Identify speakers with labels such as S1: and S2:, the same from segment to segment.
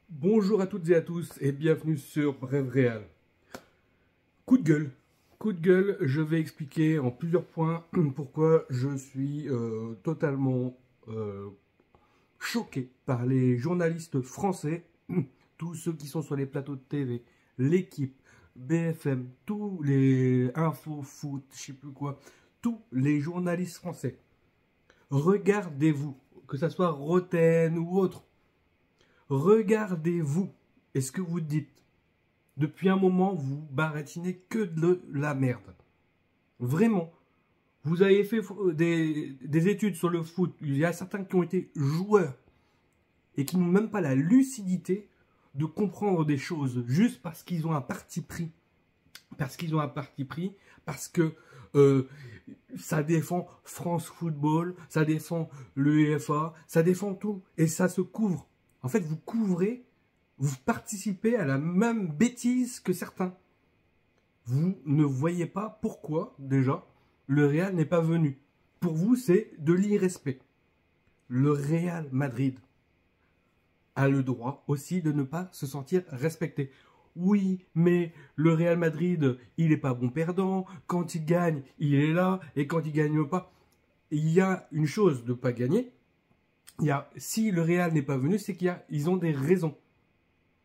S1: Bonjour à toutes et à tous et bienvenue sur Bref Réal. Coup de gueule. Coup de gueule, je vais expliquer en plusieurs points pourquoi je suis totalement choqué par les journalistes français, tous ceux qui sont sur les plateaux de TV, l'équipe, BFM, tous les infos, foot, je sais plus quoi, tous les journalistes français. Regardez-vous, que ça soit Roten ou autre, regardez-vous. Et ce que vous dites, depuis un moment, vous baratinez que de la merde. Vraiment. Vous avez fait des études sur le foot. Il y a certains qui ont été joueurs et qui n'ont même pas la lucidité de comprendre des choses juste parce qu'ils ont un parti pris. Parce que ça défend France Football, ça défend l'UEFA, ça défend tout. Et ça se couvre. En fait, vous couvrez, vous participez à la même bêtise que certains. Vous ne voyez pas pourquoi, déjà, le Real n'est pas venu. Pour vous, c'est de l'irrespect. Le Real Madrid a le droit aussi de ne pas se sentir respecté. Oui, mais le Real Madrid, il n'est pas bon perdant. Quand il gagne, il est là. Et quand il ne gagne pas, il y a une chose de ne pas gagner. Si le Real n'est pas venu, c'est qu'ils ont des raisons.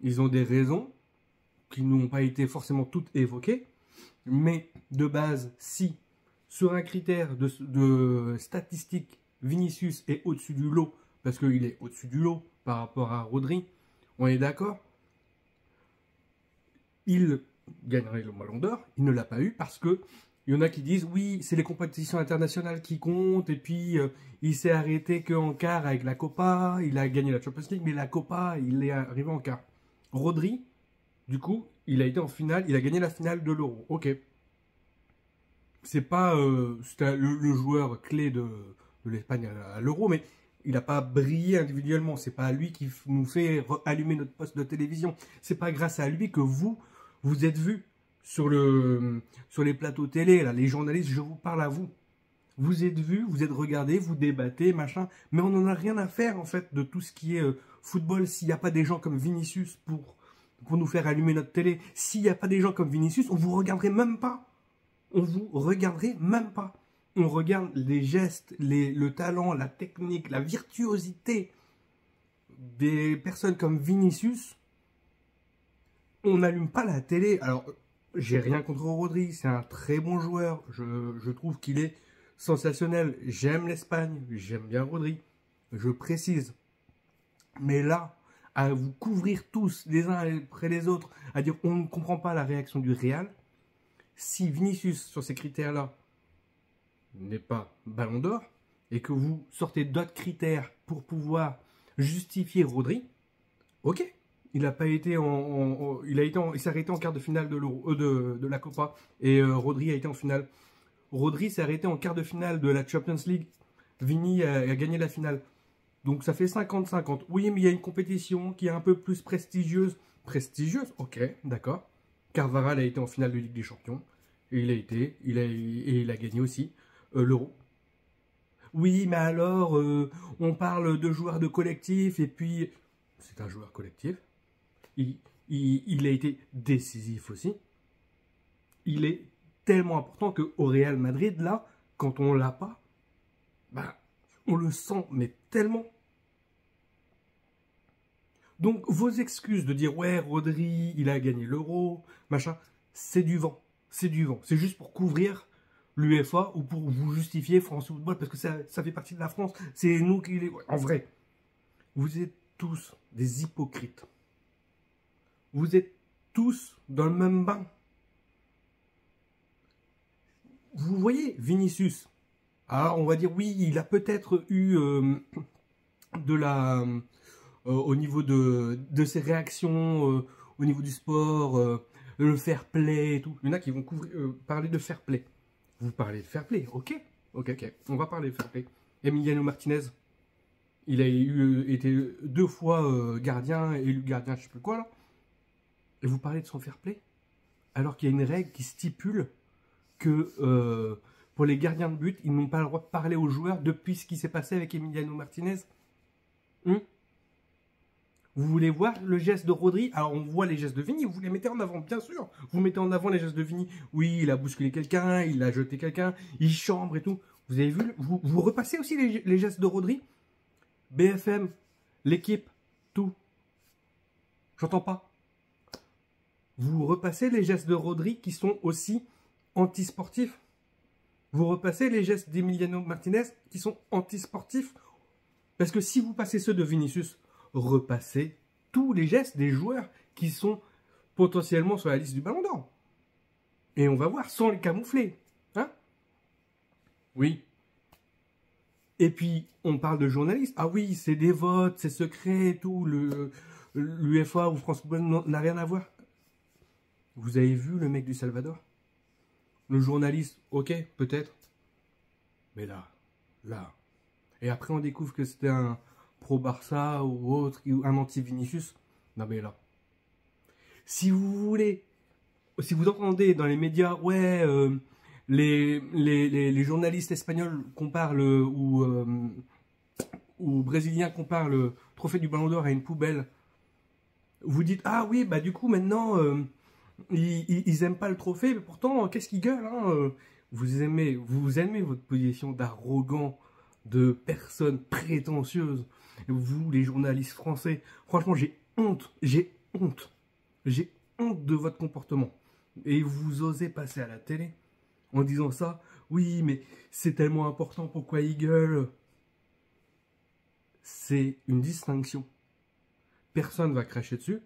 S1: Ils ont des raisons qui n'ont pas été forcément toutes évoquées. Mais de base, si sur un critère de statistique, Vinicius est au-dessus du lot, parce qu'il est au-dessus du lot par rapport à Rodri, on est d'accord, il gagnerait le Ballon d'Or, il ne l'a pas eu parce que il y en a qui disent oui, c'est les compétitions internationales qui comptent, et puis il s'est arrêté qu'en quart avec la Copa, il a gagné la Champions League, mais la Copa, il est arrivé en quart. Rodri, du coup, il a été en finale, il a gagné la finale de l'Euro. Ok. C'est pas le joueur clé de l'Espagne à l'Euro, mais il n'a pas brillé individuellement. C'est pas lui qui nous fait allumer notre poste de télévision. C'est pas grâce à lui que vous êtes vus sur les plateaux télé, là, les journalistes, je vous parle à vous. Vous êtes vus, vous êtes regardés, vous débattez, machin, mais on n'en a rien à faire en fait de tout ce qui est football s'il n'y a pas des gens comme Vinicius pour nous faire allumer notre télé. S'il n'y a pas des gens comme Vinicius, on vous regarderait même pas. On vous regarderait même pas. On regarde les gestes, le talent, la technique, la virtuosité des personnes comme Vinicius. On n'allume pas la télé. Alors, j'ai rien contre Rodri, c'est un très bon joueur. Je trouve qu'il est sensationnel. J'aime l'Espagne, j'aime bien Rodri. Je précise. Mais là, à vous couvrir tous les uns après les autres, à dire on ne comprend pas la réaction du Real, si Vinicius, sur ces critères-là, n'est pas Ballon d'Or, et que vous sortez d'autres critères pour pouvoir justifier Rodri, ok, il a pas été il s'est arrêté en quart de finale de la Copa, et Rodri a été en finale. Rodri s'est arrêté en quart de finale de la Champions League. Vini a gagné la finale. Donc ça fait 50-50. Oui, mais il y a une compétition qui est un peu plus prestigieuse. Prestigieuse, ok, d'accord. Carvajal a été en finale de Ligue des Champions. Et il a gagné aussi l'Euro. Oui, mais alors, on parle de joueurs de collectif, et puis, c'est un joueur collectif. Il a été décisif aussi. Il est tellement important qu'au Real Madrid, là, quand on l'a pas, bah, on le sent, mais tellement. Donc, vos excuses de dire, ouais, Rodri, il a gagné l'Euro, machin, c'est du vent. C'est du vent. C'est juste pour couvrir l'UEFA ou pour vous justifier France Football, parce que ça fait partie de la France. C'est nous qui les... En vrai, vous êtes tous des hypocrites. Vous êtes tous dans le même bain. Vous voyez, Vinicius, alors on va dire, oui, il a peut-être eu au niveau de ses réactions, au niveau du sport, le fair play et tout. Il y en a qui vont parler de fair play. Vous parlez de fair play, ok. On va parler de fair play. Emiliano Martinez, il a été 2 fois gardien, élu gardien, je sais plus quoi là. Et vous parlez de son fair play, alors qu'il y a une règle qui stipule que pour les gardiens de but, ils n'ont pas le droit de parler aux joueurs depuis ce qui s'est passé avec Emiliano Martinez. Vous voulez voir le geste de Rodri? Alors on voit les gestes de Vini, vous les mettez en avant, bien sûr. Vous mettez en avant les gestes de Vini. Oui, il a bousculé quelqu'un, il a jeté quelqu'un, il chambre et tout. Vous avez vu, vous repassez aussi les gestes de Rodri? BFM, l'équipe, tout. J'entends pas. Vous repassez les gestes de Rodri qui sont aussi antisportifs. Vous repassez les gestes d'Emiliano Martinez qui sont antisportifs. Parce que si vous passez ceux de Vinicius, repassez tous les gestes des joueurs qui sont potentiellement sur la liste du Ballon d'Or. Et on va voir sans les camoufler. Hein? Oui. Et puis, on parle de journalistes. Ah oui, c'est des votes, c'est secret et tout. L'UEFA ou France Football n'a rien à voir. Vous avez vu le mec du Salvador? Le journaliste, ok, peut-être. Mais là. Et après, on découvre que c'était un pro-Barça ou autre, ou un anti-Vinicius. Non mais là. Si vous voulez, si vous entendez dans les médias, ouais, les journalistes espagnols comparent ou brésiliens comparent le trophée du Ballon d'Or à une poubelle, vous dites, ah oui, bah du coup maintenant, ils aiment pas le trophée, mais pourtant, qu'est-ce qu'ils gueulent, hein, vous aimez votre position d'arrogant, de personne prétentieuse. Vous, les journalistes français, franchement, j'ai honte de votre comportement. Et vous osez passer à la télé en disant ça. Oui, mais c'est tellement important, pourquoi ils gueulent? C'est une distinction. Personne ne va cracher dessus.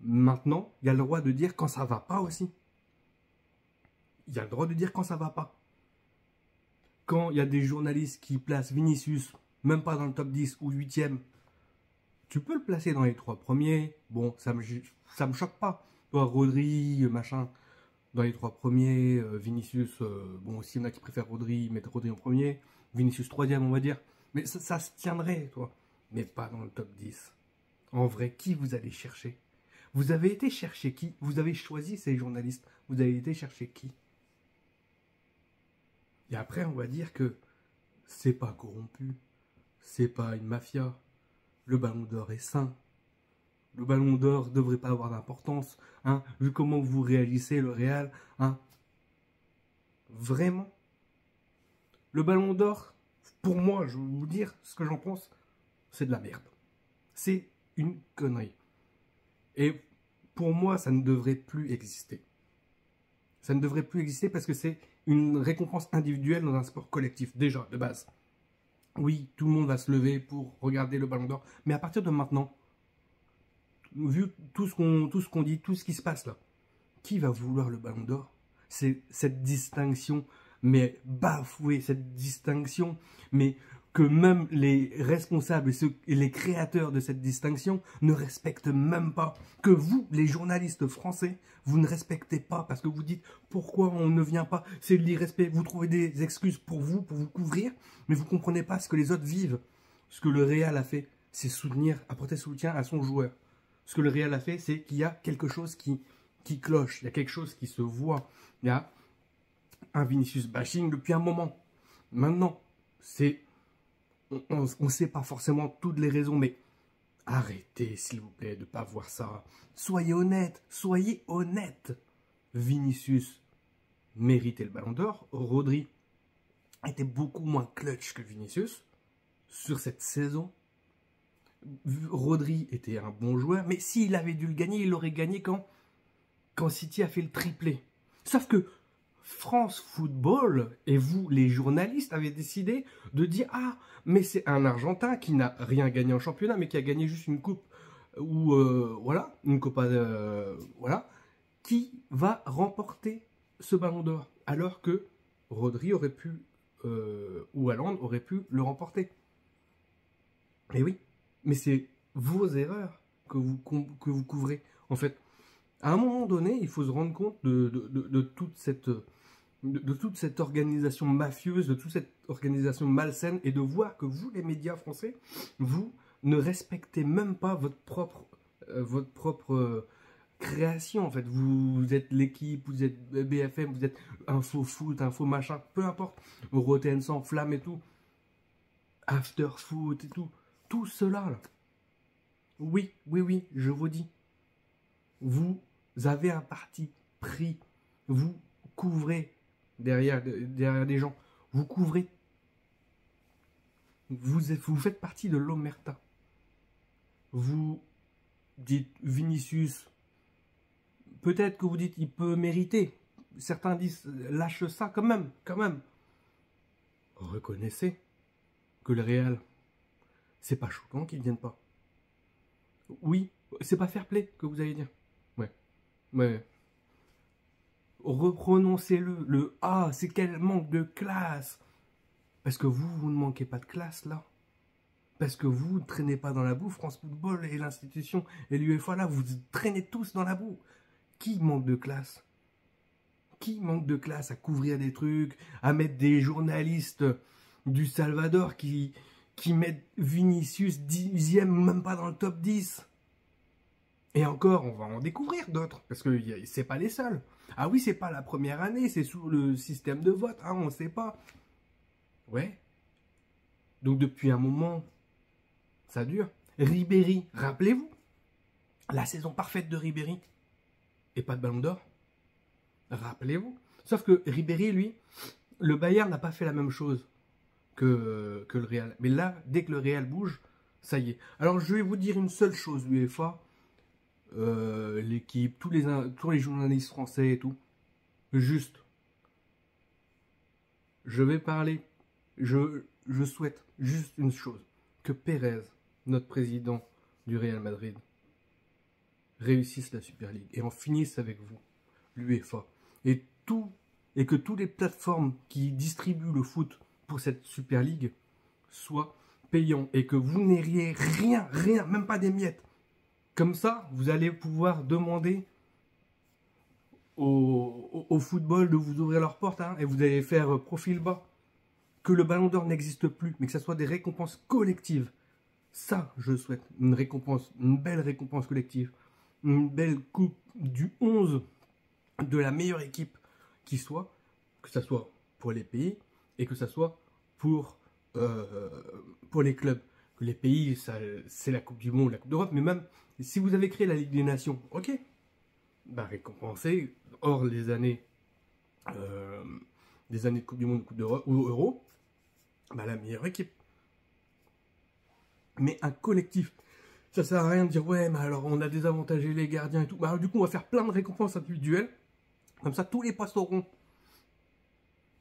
S1: Maintenant, il y a le droit de dire quand ça va pas aussi. Il y a le droit de dire quand ça va pas. Quand il y a des journalistes qui placent Vinicius, même pas dans le top 10 ou 8e, tu peux le placer dans les 3 premiers. Bon, ça me choque pas. Toi, Rodri, machin, dans les 3 premiers, Vinicius, bon, s'il y en a qui préfèrent Rodri, mettre Rodri en premier, Vinicius 3e, on va dire. Mais ça se tiendrait, toi. Mais pas dans le top 10. En vrai, qui vous allez chercher? Vous avez été chercher qui? Vous avez choisi ces journalistes. Vous avez été chercher qui? Et après, on va dire que c'est pas corrompu. C'est pas une mafia. Le Ballon d'Or est sain. Le Ballon d'Or ne devrait pas avoir d'importance. Hein, vu comment vous réagissez, le Real. Hein. Vraiment. Le Ballon d'Or, pour moi, je vais vous dire ce que j'en pense, c'est de la merde. C'est une connerie. Et pour moi, ça ne devrait plus exister. Ça ne devrait plus exister parce que c'est une récompense individuelle dans un sport collectif, déjà, de base. Oui, tout le monde va se lever pour regarder le Ballon d'Or, mais à partir de maintenant, vu tout ce qu'on dit, tout ce qui se passe là, qui va vouloir le Ballon d'Or? C'est cette distinction, mais bafouée, cette distinction, mais que même les responsables et les créateurs de cette distinction ne respectent même pas. Que vous, les journalistes français, vous ne respectez pas parce que vous dites pourquoi on ne vient pas. C'est de l'irrespect. Vous trouvez des excuses pour vous couvrir, mais vous ne comprenez pas ce que les autres vivent. Ce que le Real a fait, c'est apporter soutien à son joueur. Ce que le Real a fait, c'est qu'il y a quelque chose qui cloche, il y a quelque chose qui se voit. Il y a un Vinicius bashing depuis un moment. Maintenant, on ne sait pas forcément toutes les raisons, mais arrêtez, s'il vous plaît, de ne pas voir ça. Soyez honnête, soyez honnête. Vinicius méritait le Ballon d'Or. Rodri était beaucoup moins clutch que Vinicius sur cette saison. Rodri était un bon joueur, mais s'il avait dû le gagner, il l'aurait gagné quand City a fait le triplé. Sauf que France Football et vous, les journalistes, avez décidé de dire « Ah, mais c'est un Argentin qui n'a rien gagné en championnat, mais qui a gagné juste une coupe, ou voilà, une Copa, voilà, qui va remporter ce Ballon d'Or, alors que Rodri aurait pu, ou Haaland aurait pu le remporter. » Et oui, mais c'est vos erreurs que vous couvrez. En fait, à un moment donné, il faut se rendre compte de toute cette organisation mafieuse, de toute cette organisation malsaine, et de voir que vous, les médias français, vous ne respectez même pas votre propre création. En fait, vous êtes l'équipe, vous êtes BFM, vous êtes Info Foot, Info machin, peu importe, Rotten sans flamme et tout, After Foot et tout, tout cela là. Oui, oui, oui, je vous dis. Vous avez un parti pris. Vous couvrez derrière des gens. Vous couvrez. Vous faites partie de l'omerta. Vous dites Vinicius. Peut-être que vous dites il peut mériter. Certains disent lâche ça quand même, quand même. Reconnaissez que le Real, c'est pas choquant qu'ils ne viennent pas. Oui, c'est pas fair play que vous allez dire. Ouais, ouais. Reprononcez-le. Ah, c'est quel manque de classe. Parce que vous ne manquez pas de classe là. Parce que vous ne traînez pas dans la boue. France Football et l'institution et l'UEFA là, vous traînez tous dans la boue. Qui manque de classe? Qui manque de classe à couvrir des trucs, à mettre des journalistes du Salvador qui mettent Vinicius 10e, même pas dans le top 10? Et encore, on va en découvrir d'autres, parce que c'est pas les seuls. Ah oui, c'est pas la première année, c'est sous le système de vote, hein, on sait pas. Ouais. Donc depuis un moment, ça dure. Ribéry, rappelez-vous, la saison parfaite de Ribéry, et pas de ballon d'or. Rappelez-vous. Sauf que Ribéry, lui, le Bayern n'a pas fait la même chose que le Real. Mais là, dès que le Real bouge, ça y est. Alors je vais vous dire une seule chose, l'UEFA, l'équipe, tous les journalistes français et tout. Juste, je vais parler, je souhaite juste une chose, que Pérez, notre président du Real Madrid, réussisse la Super League et en finisse avec vous, l'UEFA. Et que toutes les plateformes qui distribuent le foot pour cette Super League soient payants et que vous n'ayez rien, même pas des miettes. Comme ça, vous allez pouvoir demander au football de vous ouvrir leurs portes, hein, et vous allez faire profil bas. Que le ballon d'or n'existe plus, mais que ça soit des récompenses collectives. Ça, je souhaite. Une récompense, une belle récompense collective. Une belle coupe du 11 de la meilleure équipe qui soit, que ça soit pour les pays et que ça soit pour les clubs. Que les pays, c'est la Coupe du Monde, la Coupe d'Europe, mais même si vous avez créé la Ligue des Nations, ok, bah récompenser, hors les années de Coupe du Monde, Coupe d'Europe ou Euro, bah la meilleure équipe. Mais un collectif. Ça sert à rien de dire ouais mais alors on a désavantagé les gardiens et tout. Bah alors, du coup on va faire plein de récompenses individuelles. Comme ça tous les postes auront.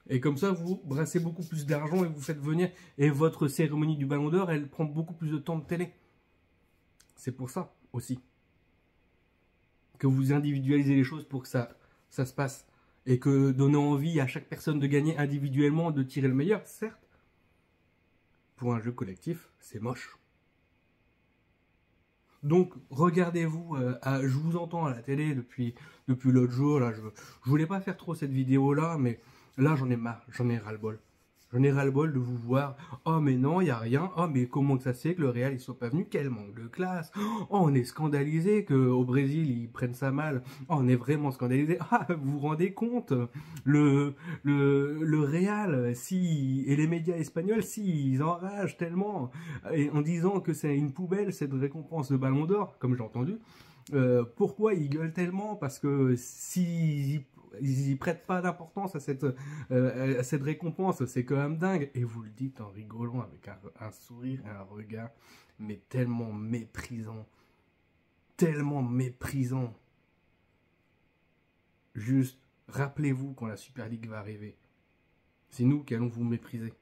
S1: Et comme ça vous brassez beaucoup plus d'argent et vous faites venir. Et votre cérémonie du Ballon d'Or elle prend beaucoup plus de temps de télé. C'est pour ça aussi. Que vous individualisez les choses pour que ça se passe. Et que donner envie à chaque personne de gagner individuellement, de tirer le meilleur, certes. Pour un jeu collectif, c'est moche. Donc, regardez-vous, je vous entends à la télé depuis l'autre jour, là, je voulais pas faire trop cette vidéo-là, mais là, j'en ai marre, j'en ai ras-le-bol. J'en ai ras-le-bol de vous voir, oh mais non, il n'y a rien, oh mais comment que ça se fait que le Real, il soit pas venu, quel manque de classe, oh on est scandalisé qu'au Brésil, ils prennent ça mal, oh on est vraiment scandalisé, ah vous vous rendez compte, le Real, et les médias espagnols, ils enragent tellement, et en disant que c'est une poubelle, cette récompense de Ballon d'Or, comme j'ai entendu, pourquoi ils gueulent tellement? Parce que s'ils y prêtent pas d'importance à cette récompense, c'est quand même dingue. Et vous le dites en rigolant avec un sourire et un regard, mais tellement méprisant. Tellement méprisant. Juste, rappelez-vous quand la Super League va arriver. C'est nous qui allons vous mépriser.